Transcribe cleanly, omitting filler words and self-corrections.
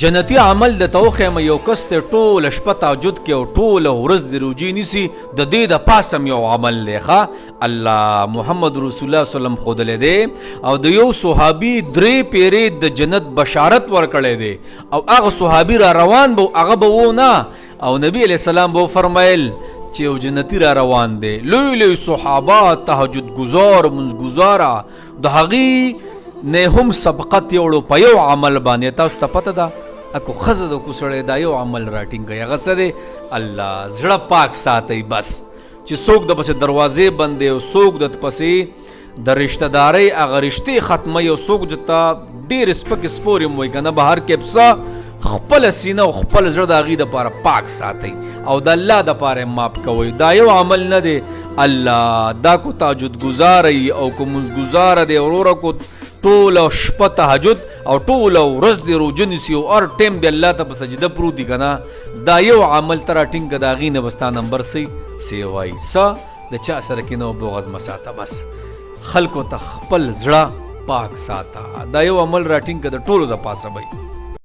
جنتی عمل د توخه یو کس ته ټول شپه تهجد کې او ټول ورځ د روجي نیسی د دې د پاسم یو عمل لخوا الله محمد رسول الله سلام خود له دی او د یو صحابي درې پیرې د جنت بشارت ورکړي دی او هغه صحابي را روان بو هغه بو نه او نبی علیہ السلام بو فرمایل چې یو جنتی را روان دی لوی لوی صحابه تهجد گزار منځ گزاره د هغې نه هم سبقت یوړو په یو عمل باندې تاسو ته پته ده اکو خزه د کوسړې دا یو عمل راټینګي هغه څه دی الله زړه پاک ساتي بس چې څوک د پسې دروازې بندې او څوک د پسې د رشتہ داري هغه رشتې ختمه یو څوک جتا ډېر سپک سپوري موي کنه بهر کې پسا خپل سینه او خپل زړه د غي د پاره پاک ساتي او د الله د پاره ماپ کوي دا یو عمل نه دی الله دا کو تهجد گزاري او کو منځ گزار دی اورور کو ټول شپه تهجد او ټول ورځ دی روزه نیسي او هر ټیم دی الله ته په سجده پروت دی کنه دا یو عمل تر ټینګ دا غي نه بستا نمبر سی وای سا د چا سره کې نو بغض مساته بس خلکو ته خپل زړه پاک ساته دا یو عمل راټینګ د ټولو د پاسه وای